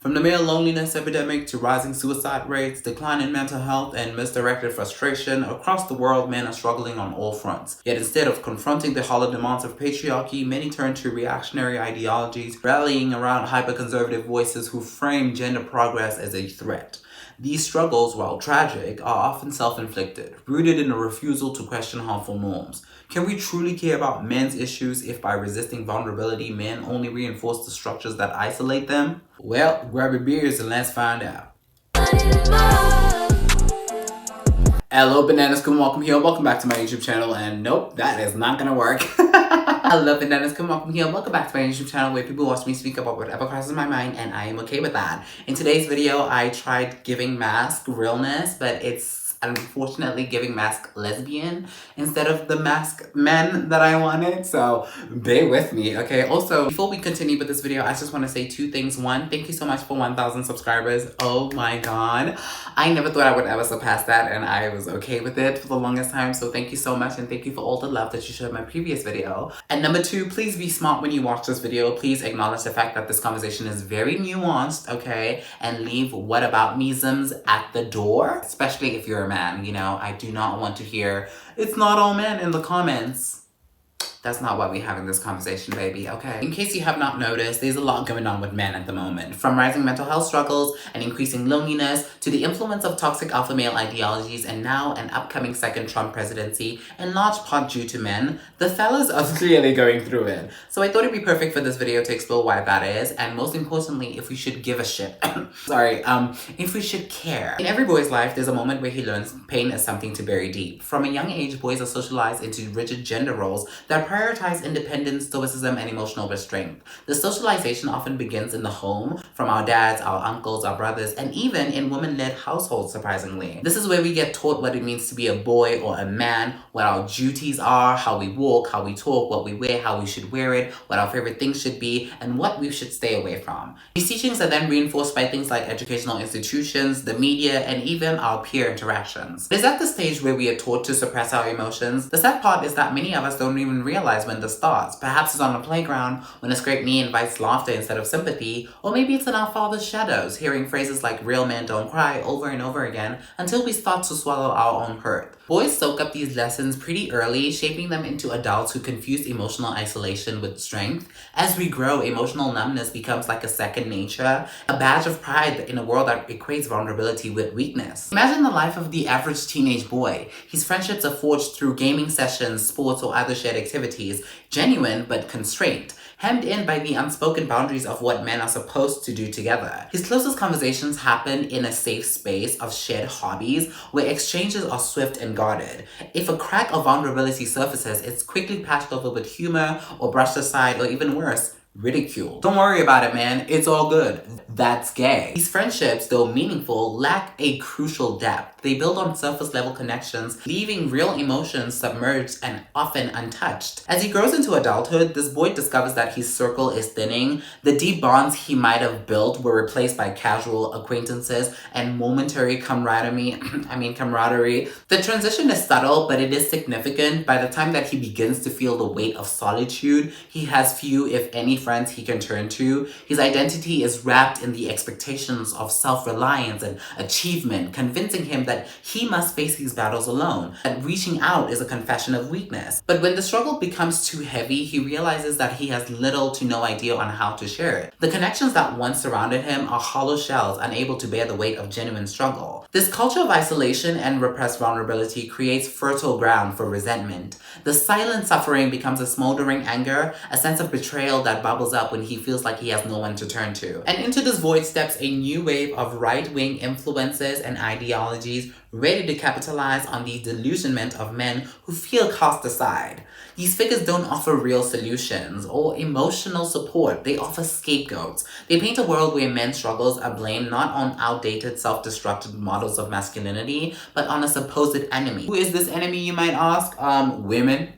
From the male loneliness epidemic to rising suicide rates, decline in mental health, and misdirected frustration, across the world men are struggling on all fronts. Yet instead of confronting the hollow demands of patriarchy, many turn to reactionary ideologies, rallying around hyper-conservative voices who frame gender progress as a threat. These struggles, while tragic, are often self-inflicted, rooted in a refusal to question harmful norms. Can we truly care about men's issues if by resisting vulnerability, men only reinforce the structures that isolate them? Well, grab your beers and let's find out. Ello Bandannas, welcome here. Welcome back to my YouTube channel. And nope, that is not gonna work. Ello Bandannas, welcome here. Welcome back to my YouTube channel where people watch me speak about whatever crosses my mind, and I am okay with that. In today's video, I tried giving mask realness, but it's unfortunately giving mask lesbian instead of the mask men that I wanted, so bear with me, okay? Also, before we continue with this video, I just want to say two things. One, thank you so much for 1,000 subscribers. Oh my god, I never thought I would ever surpass that, and I was okay with it for the longest time, so thank you so much, and thank you for all the love that you showed my previous video. And number two, please be smart when you watch this video. Please acknowledge the fact that this conversation is very nuanced, okay? And leave what about meisms at the door, especially if you're a man. You know, I do not want to hear it's not all men in the comments. That's not what we have in this conversation, baby, okay? In case you have not noticed, there's a lot going on with men at the moment. From rising mental health struggles and increasing loneliness to the influence of toxic alpha male ideologies and now an upcoming second Trump presidency, in large part due to men, the fellas are clearly going through it. So I thought it'd be perfect for this video to explore why that is, and most importantly, if we should give a shit. If we should care. In every boy's life, there's a moment where he learns pain is something to bury deep. From a young age, boys are socialized into rigid gender roles that prioritize independence, stoicism, and emotional restraint. The socialization often begins in the home, from our dads, our uncles, our brothers, and even in women-led households, surprisingly. This is where we get taught what it means to be a boy or a man, what our duties are, how we walk, how we talk, what we wear, how we should wear it, what our favorite things should be, and what we should stay away from. These teachings are then reinforced by things like educational institutions, the media, and even our peer interactions. It is at the stage where we are taught to suppress our emotions. The sad part is that many of us don't even realize when this starts. Perhaps it's on a playground when a scraped knee invites laughter instead of sympathy, or maybe it's in our father's shadows, hearing phrases like real men don't cry over and over again until we start to swallow our own hurt. Boys soak up these lessons pretty early, shaping them into adults who confuse emotional isolation with strength. As we grow, emotional numbness becomes like a second nature, a badge of pride in a world that equates vulnerability with weakness. Imagine the life of the average teenage boy. His friendships are forged through gaming sessions, sports, or other shared activities, genuine but constrained, hemmed in by the unspoken boundaries of what men are supposed to do together. His closest conversations happen in a safe space of shared hobbies where exchanges are swift and guarded. If a crack of vulnerability surfaces, it's quickly patched over with humor or brushed aside, or even worse, ridicule. Don't worry about it, man. It's all good. That's gay. These friendships, though meaningful, lack a crucial depth. They build on surface level connections, leaving real emotions submerged and often untouched. As he grows into adulthood, this boy discovers that his circle is thinning. The deep bonds he might have built were replaced by casual acquaintances and momentary camaraderie. The transition is subtle, but it is significant. By the time that he begins to feel the weight of solitude, he has few, if any, friends he can turn to. His identity is wrapped in the expectations of self-reliance and achievement, convincing him that he must face these battles alone, that reaching out is a confession of weakness. But when the struggle becomes too heavy, he realizes that he has little to no idea on how to share it. The connections that once surrounded him are hollow shells, unable to bear the weight of genuine struggle. This culture of isolation and repressed vulnerability creates fertile ground for resentment. The silent suffering becomes a smoldering anger, a sense of betrayal that bubbles up when he feels like he has no one to turn to. And into this void steps a new wave of right-wing influences and ideologies ready to capitalize on the delusionment of men who feel cast aside. These figures don't offer real solutions or emotional support. They offer scapegoats. They paint a world where men's struggles are blamed not on outdated, self-destructive models of masculinity, but on a supposed enemy. Who is this enemy, you might ask? Women,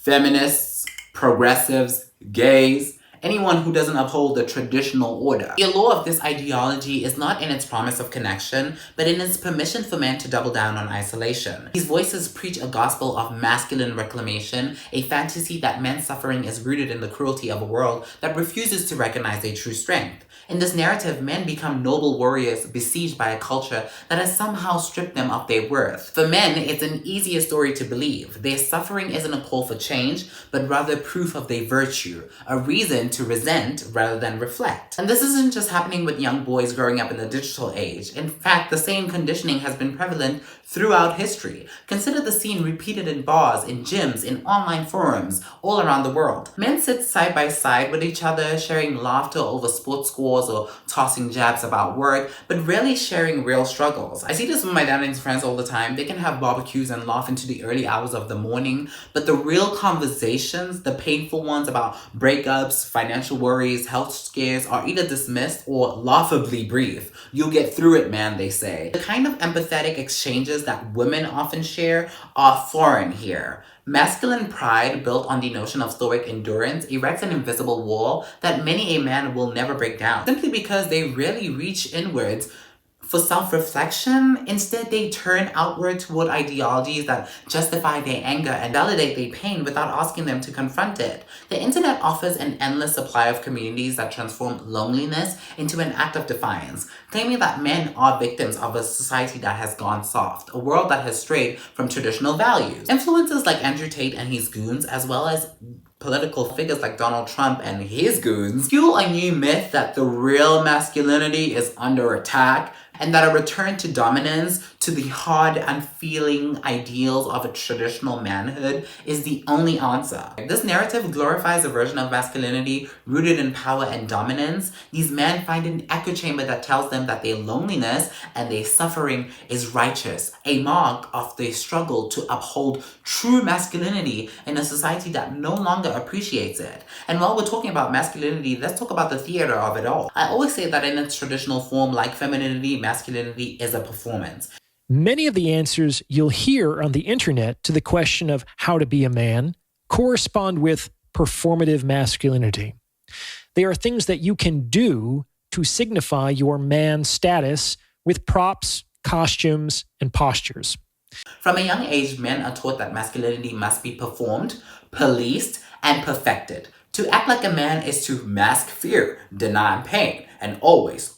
feminists, progressives, gays, anyone who doesn't uphold the traditional order. The allure of this ideology is not in its promise of connection, but in its permission for men to double down on isolation. These voices preach a gospel of masculine reclamation, a fantasy that men's suffering is rooted in the cruelty of a world that refuses to recognize their true strength. In this narrative, men become noble warriors besieged by a culture that has somehow stripped them of their worth. For men, it's an easier story to believe. Their suffering isn't a call for change, but rather proof of their virtue, a reason to resent rather than reflect. And this isn't just happening with young boys growing up in the digital age. In fact, the same conditioning has been prevalent throughout history. Consider the scene repeated in bars, in gyms, in online forums, all around the world. Men sit side by side with each other, sharing laughter over sports scores or tossing jabs about work, but rarely sharing real struggles. I see this with my dad and his friends all the time. They can have barbecues and laugh into the early hours of the morning, but the real conversations, the painful ones about breakups, financial worries, health scares, are either dismissed or laughably brief. You'll get through it, man, they say. The kind of empathetic exchanges that women often share are foreign here. Masculine pride, built on the notion of stoic endurance, erects an invisible wall that many a man will never break down, simply because they rarely reach inwards for self-reflection. Instead, they turn outward toward ideologies that justify their anger and validate their pain without asking them to confront it. The internet offers an endless supply of communities that transform loneliness into an act of defiance, claiming that men are victims of a society that has gone soft, a world that has strayed from traditional values. Influencers like Andrew Tate and his goons, as well as political figures like Donald Trump and his goons, fuel a new myth that the real masculinity is under attack, and that a return to dominance, to the hard, unfeeling ideals of a traditional manhood, is the only answer. This narrative glorifies a version of masculinity rooted in power and dominance. These men find an echo chamber that tells them that their loneliness and their suffering is righteous, a mark of their struggle to uphold true masculinity in a society that no longer appreciates it. And while we're talking about masculinity, let's talk about the theater of it all. I always say that in its traditional form, like femininity, masculinity is a performance. Many of the answers you'll hear on the internet to the question of how to be a man correspond with performative masculinity. They are things that you can do to signify your man status with props, costumes, and postures. From a young age, men are taught that masculinity must be performed, policed, and perfected. To act like a man is to mask fear, deny pain, and always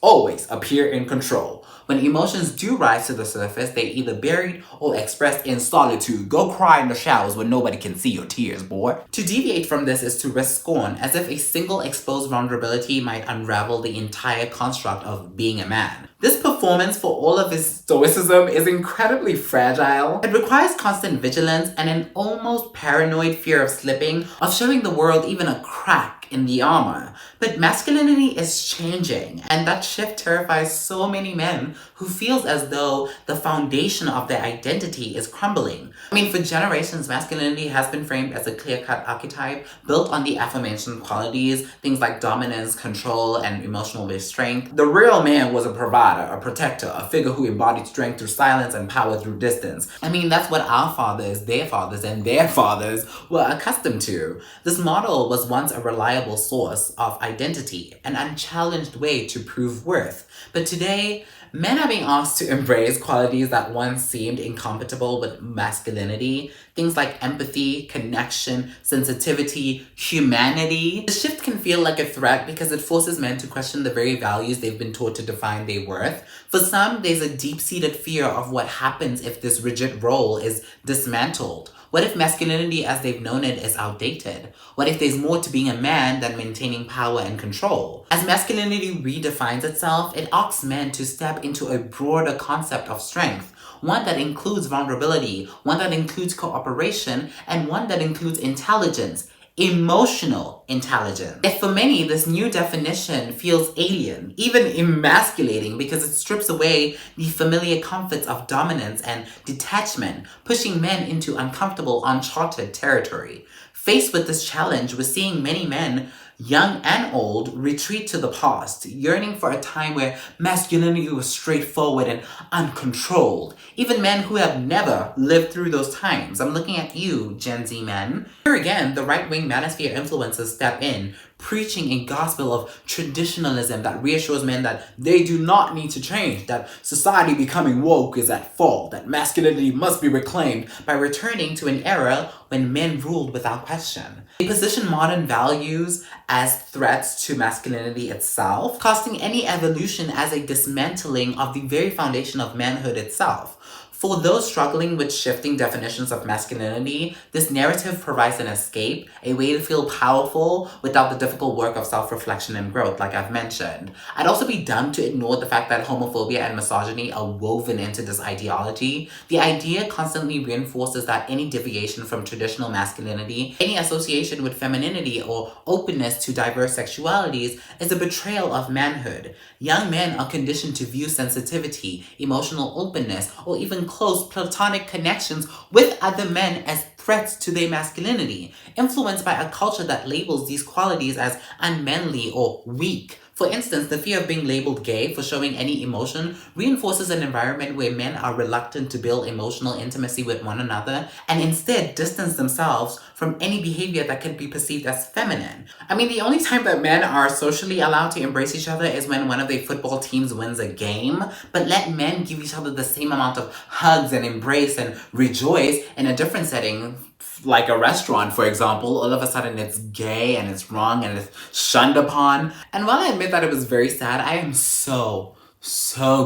appear in control. When emotions do rise to the surface, they're either buried or expressed in solitude. Go cry in the showers where nobody can see your tears, boy. To deviate from this is to risk scorn, as if a single exposed vulnerability might unravel the entire construct of being a man. This performance, for all of its stoicism, is incredibly fragile. It requires constant vigilance and an almost paranoid fear of slipping, of showing the world even a crack in the armor. But masculinity is changing, and that shift terrifies so many men who feels as though the foundation of their identity is crumbling. I mean, for generations, masculinity has been framed as a clear-cut archetype built on the aforementioned qualities, things like dominance, control, and emotional restraint. The real man was a provider, a protector, a figure who embodied strength through silence and power through distance. I mean, that's what our fathers, and their fathers were accustomed to. This model was once a reliable source of identity, an unchallenged way to prove worth. But today, men are being asked to embrace qualities that once seemed incompatible with masculinity. Things like empathy, connection, sensitivity, humanity. The shift can feel like a threat because it forces men to question the very values they've been taught to define their worth. For some, there's a deep-seated fear of what happens if this rigid role is dismantled. What if masculinity as they've known it is outdated? What if there's more to being a man than maintaining power and control? As masculinity redefines itself, it asks men to step into a broader concept of strength, one that includes vulnerability, one that includes cooperation, and one that includes intelligence. Emotional intelligence. Yet for many, this new definition feels alien, even emasculating, because it strips away the familiar comforts of dominance and detachment, pushing men into uncomfortable, uncharted territory. Faced with this challenge, we're seeing many men young and old, retreat to the past, yearning for a time where masculinity was straightforward and uncontrolled. Even men who have never lived through those times. I'm looking at you, Gen Z men. Here again, the right-wing Manosphere influencers step in, preaching a gospel of traditionalism that reassures men that they do not need to change, that society becoming woke is at fault, that masculinity must be reclaimed by returning to an era when men ruled without question. They position modern values as threats to masculinity itself, casting any evolution as a dismantling of the very foundation of manhood itself. For those struggling with shifting definitions of masculinity, this narrative provides an escape, a way to feel powerful without the difficult work of self-reflection and growth, like I've mentioned. I'd also be dumb to ignore the fact that homophobia and misogyny are woven into this ideology. The idea constantly reinforces that any deviation from traditional masculinity, any association with femininity or openness to diverse sexualities is a betrayal of manhood. Young men are conditioned to view sensitivity, emotional openness, or even close platonic connections with other men as threats to their masculinity, influenced by a culture that labels these qualities as unmanly or weak. For instance, the fear of being labeled gay for showing any emotion reinforces an environment where men are reluctant to build emotional intimacy with one another and instead distance themselves from any behavior that could be perceived as feminine. I mean, the only time that men are socially allowed to embrace each other is when one of their football teams wins a game, but let men give each other the same amount of hugs and embrace and rejoice in a different setting, like a restaurant, for example. All of a sudden it's gay and it's wrong and it's shunned upon. And while I admit that it was very sad, I am so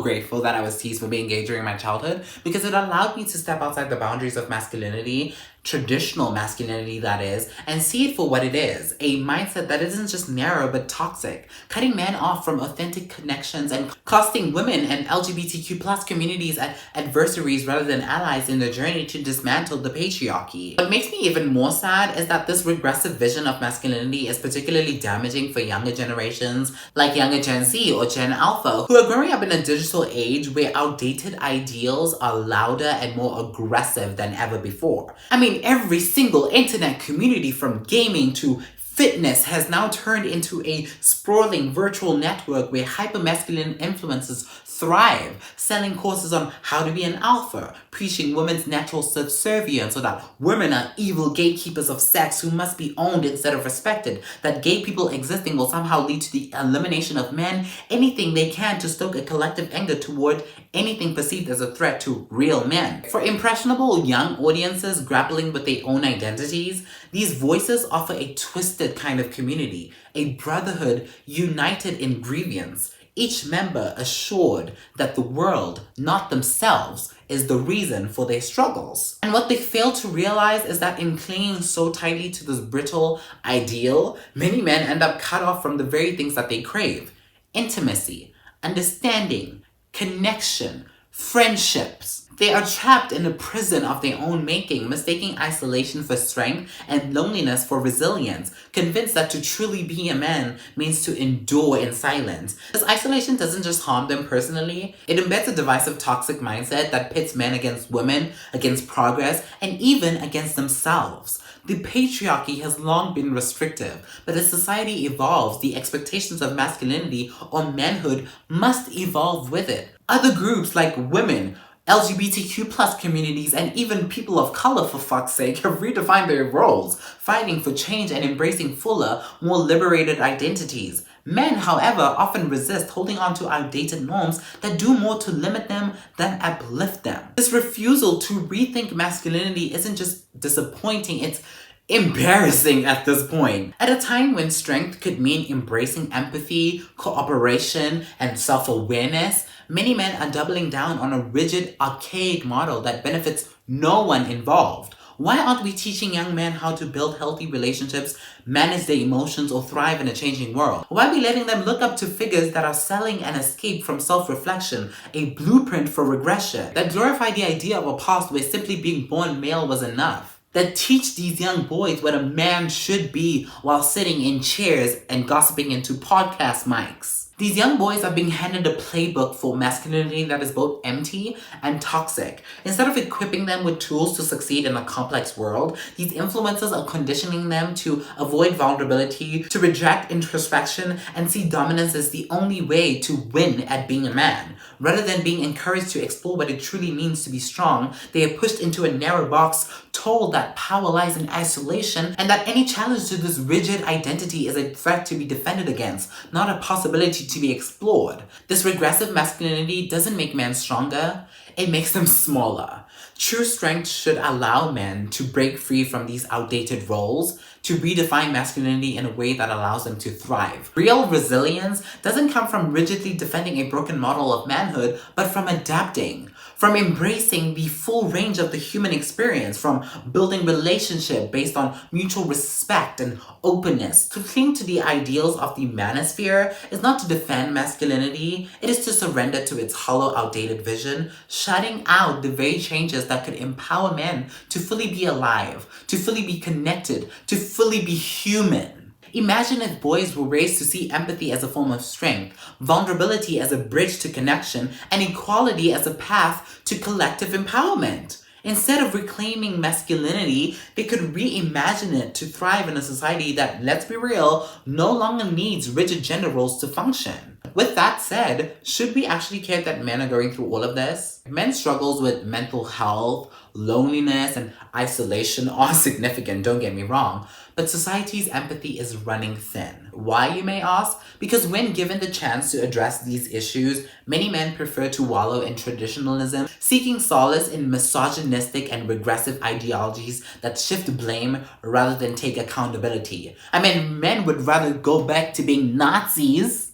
grateful that I was teased for being gay during my childhood, because it allowed me to step outside the boundaries of masculinity, traditional masculinity that is, and see it for what it is, a mindset that isn't just narrow but toxic, cutting men off from authentic connections and costing women and LGBTQ plus communities as adversaries rather than allies in the journey to dismantle the patriarchy. What makes me even more sad is that this regressive vision of masculinity is particularly damaging for younger generations like younger Gen Z or Gen Alpha, who are growing up in a digital age where outdated ideals are louder and more aggressive than ever before. I mean, every single internet community from gaming to fitness has now turned into a sprawling virtual network where hypermasculine influencers thrive, selling courses on how to be an alpha, preaching women's natural subservience so that women are evil gatekeepers of sex who must be owned instead of respected, that gay people existing will somehow lead to the elimination of men, anything they can to stoke a collective anger toward anything perceived as a threat to real men. For impressionable young audiences grappling with their own identities, these voices offer a twisted kind of community, a brotherhood united in grievance, each member assured that the world, not themselves, is the reason for their struggles. And what they fail to realize is that in clinging so tightly to this brittle ideal, many men end up cut off from the very things that they crave: intimacy, understanding, connection, friendships. They are trapped in a prison of their own making, mistaking isolation for strength and loneliness for resilience, convinced that to truly be a man means to endure in silence. This isolation doesn't just harm them personally, it embeds a divisive toxic mindset that pits men against women, against progress, and even against themselves. The patriarchy has long been restrictive, but as society evolves, the expectations of masculinity or manhood must evolve with it. Other groups like women, LGBTQ plus communities, and even people of color, for fuck's sake, have redefined their roles, fighting for change and embracing fuller, more liberated identities. Men, however, often resist, holding on to outdated norms that do more to limit them than uplift them. This refusal to rethink masculinity isn't just disappointing, it's embarrassing at this point. At a time when strength could mean embracing empathy, cooperation, and self-awareness, many men are doubling down on a rigid, archaic model that benefits no one involved. Why aren't we teaching young men how to build healthy relationships, manage their emotions, or thrive in a changing world? Why are we letting them look up to figures that are selling an escape from self-reflection, a blueprint for regression, that glorify the idea of a past where simply being born male was enough? That teach these young boys what a man should be while sitting in chairs and gossiping into podcast mics? These young boys are being handed a playbook for masculinity that is both empty and toxic. Instead of equipping them with tools to succeed in a complex world, these influencers are conditioning them to avoid vulnerability, to reject introspection, and see dominance as the only way to win at being a man. Rather than being encouraged to explore what it truly means to be strong, they are pushed into a narrow box, told that power lies in isolation, and that any challenge to this rigid identity is a threat to be defended against, not a possibility to be explored. This regressive masculinity doesn't make men stronger, it makes them smaller. True strength should allow men to break free from these outdated roles, to redefine masculinity in a way that allows them to thrive. Real resilience doesn't come from rigidly defending a broken model of manhood, but from adapting, from embracing the full range of the human experience, from building relationship based on mutual respect and openness. To cling to the ideals of the Manosphere is not to defend masculinity, it is to surrender to its hollow, outdated vision, shutting out the very changes that could empower men to fully be alive, to fully be connected, to fully be human. Imagine if boys were raised to see empathy as a form of strength, vulnerability as a bridge to connection, and equality as a path to collective empowerment. Instead of reclaiming masculinity, they could reimagine it to thrive in a society that, let's be real, no longer needs rigid gender roles to function. With that said, should we actually care that men are going through all of this? Men's struggles with mental health, loneliness, and isolation are significant, don't get me wrong, but society's empathy is running thin. Why, you may ask? Because when given the chance to address these issues, many men prefer to wallow in traditionalism, seeking solace in misogynistic and regressive ideologies that shift blame rather than take accountability. I mean, men would rather go back to being Nazis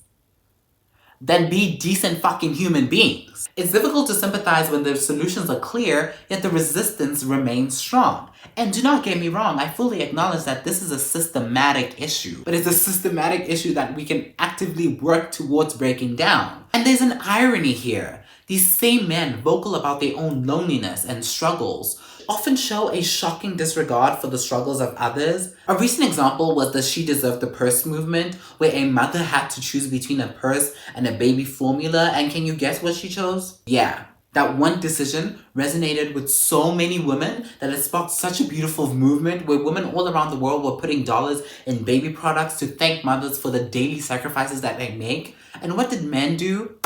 than be decent fucking human beings. It's difficult to sympathize when the solutions are clear, yet the resistance remains strong. And do not get me wrong, I fully acknowledge that this is a systematic issue, but it's a systematic issue that we can actively work towards breaking down. And there's an irony here. These same men, vocal about their own loneliness and struggles, often show a shocking disregard for the struggles of others. A recent example was the She Deserved the Purse movement, where a mother had to choose between a purse and a baby formula, and can you guess what she chose? Yeah, that one decision resonated with so many women that it sparked such a beautiful movement where women all around the world were putting dollars in baby products to thank mothers for the daily sacrifices that they make. And what did men do?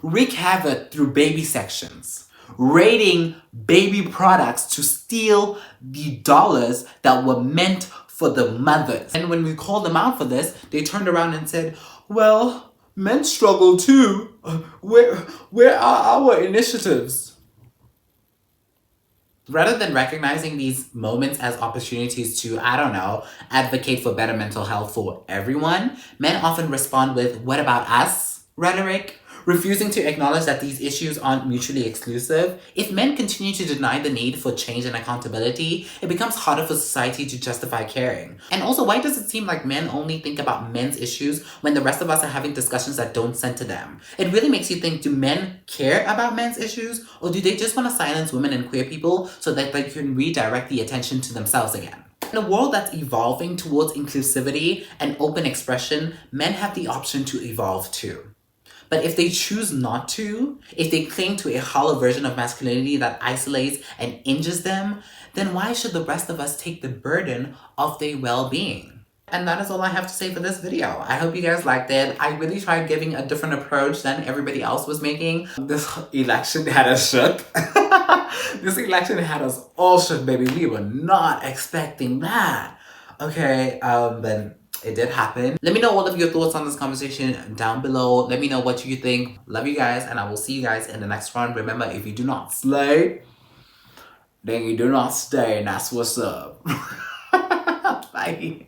Wreak havoc through baby sections, raiding baby products to steal the dollars that were meant for the mothers. And when we called them out for this, they turned around and said, well, men struggle too. Where are our initiatives? Rather than recognizing these moments as opportunities to, I don't know, advocate for better mental health for everyone, men often respond with, what about us? Rhetoric, refusing to acknowledge that these issues aren't mutually exclusive. If men continue to deny the need for change and accountability, it becomes harder for society to justify caring. And also, why does it seem like men only think about men's issues when the rest of us are having discussions that don't center them? It really makes you think, do men care about men's issues, or do they just want to silence women and queer people so that they can redirect the attention to themselves again? In a world that's evolving towards inclusivity and open expression, men have the option to evolve too. But if they choose not to, if they cling to a hollow version of masculinity that isolates and injures them, then why should the rest of us take the burden of their well-being? And that is all I have to say for this video. I hope you guys liked it. I really tried giving a different approach than everybody else was making. This election had us shook. This election had us all shook, baby. We were not expecting that. Okay, then it did happen. Let me know all of your thoughts on this conversation down below. Let me know what you think. Love you guys, and I will see you guys in the next one. Remember, if you do not slay, then you do not stay, and that's what's up. Bye.